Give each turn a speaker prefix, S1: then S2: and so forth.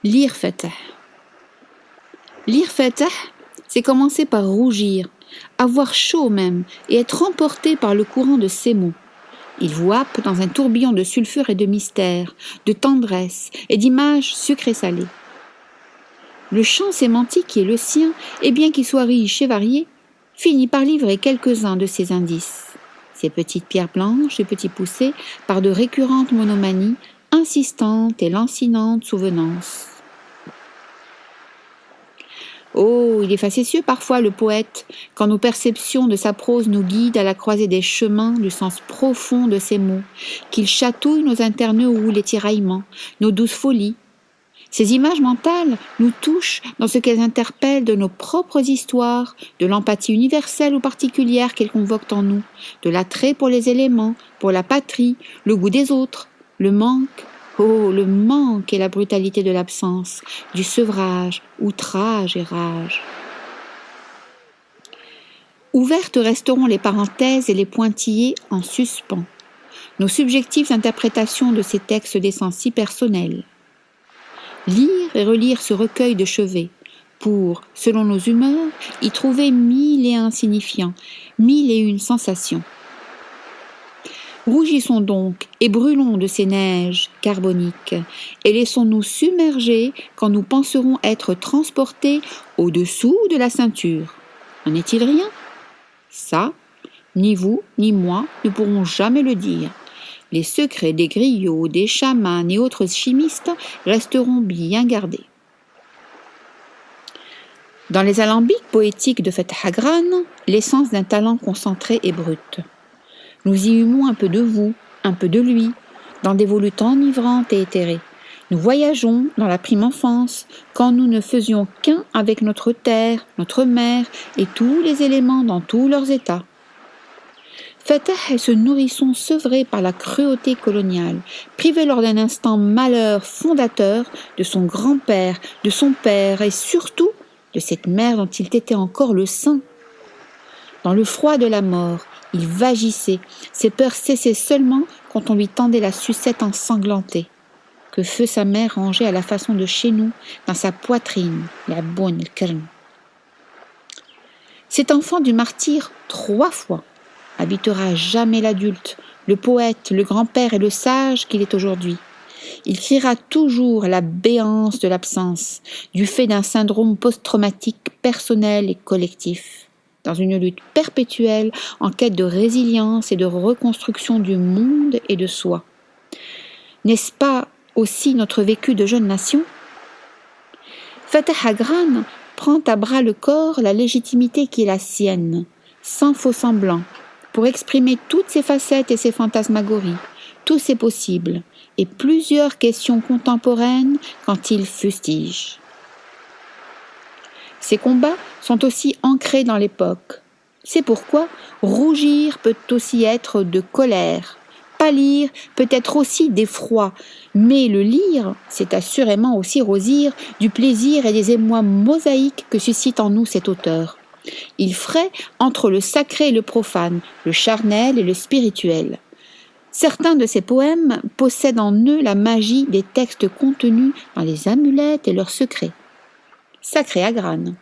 S1: Lire Fatah. Lire Fatah, c'est commencer par rougir, avoir chaud même, et être emporté par le courant de ces mots. Il vous happe dans un tourbillon de sulfure et de mystère, de tendresse et d'images sucrées salées. Le champ sémantique qui est le sien, et bien qu'il soit riche et varié, finit par livrer quelques-uns de ces indices. Ces petites pierres blanches et petits poussés par de récurrentes monomanies, insistantes et lancinantes souvenances. Oh, il est facétieux parfois le poète, quand nos perceptions de sa prose nous guident à la croisée des chemins du sens profond de ses mots, qu'il chatouille nos internes ou les tiraillements, nos douces folies. Ces images mentales nous touchent dans ce qu'elles interpellent de nos propres histoires, de l'empathie universelle ou particulière qu'elles convoquent en nous, de l'attrait pour les éléments, pour la patrie, le goût des autres, le manque. Oh, le manque et la brutalité de l'absence, du sevrage, outrage et rage. Ouvertes resteront les parenthèses et les pointillés en suspens, nos subjectives interprétations de ces textes d'essence si personnels. Lire et relire ce recueil de chevet, pour, selon nos humeurs, y trouver 1001 signifiants, 1001 sensations. Rougissons donc et brûlons de ces neiges carboniques, et laissons-nous submerger quand nous penserons être transportés au-dessous de la ceinture. N'en est-il rien ? Ça, ni vous ni moi ne pourrons jamais le dire. Les secrets des griots, des chamans et autres chimistes resteront bien gardés. Dans les alambics poétiques de Fatah Agran, l'essence d'un talent concentré et brut. Nous y humons un peu de vous, un peu de lui, dans des volutes enivrantes et éthérées. Nous voyageons dans la prime enfance, quand nous ne faisions qu'un avec notre terre, notre mer et tous les éléments dans tous leurs états. Fatah est ce nourrisson sevré par la cruauté coloniale, privé lors d'un instant malheur fondateur de son grand-père, de son père et surtout de cette mère dont il était encore le sein. Dans le froid de la mort, il vagissait, ses peurs cessaient seulement quand on lui tendait la sucette ensanglantée, que feu sa mère rangeait à la façon de chez nous, dans sa poitrine, la bonne le calme. Cet enfant du martyr 3 fois habitera jamais l'adulte, le poète, le grand-père et le sage qu'il est aujourd'hui. Il criera toujours la béance de l'absence, du fait d'un syndrome post-traumatique personnel et collectif, dans une lutte perpétuelle en quête de résilience et de reconstruction du monde et de soi. N'est-ce pas aussi notre vécu de jeune nation ? Fatah Agran prend à bras le corps la légitimité qui est la sienne, sans faux semblant, pour exprimer toutes ses facettes et ses fantasmagories, tous ses possibles, et plusieurs questions contemporaines quand il fustige. Ces combats sont aussi ancrés dans l'époque. C'est pourquoi rougir peut aussi être de colère, pâlir peut être aussi d'effroi, mais le lire, c'est assurément aussi rosir du plaisir et des émois mosaïques que suscite en nous cet auteur. Il fraie entre le sacré et le profane, le charnel et le spirituel. Certains de ces poèmes possèdent en eux la magie des textes contenus dans les amulettes et leurs secrets. Sacré Agran.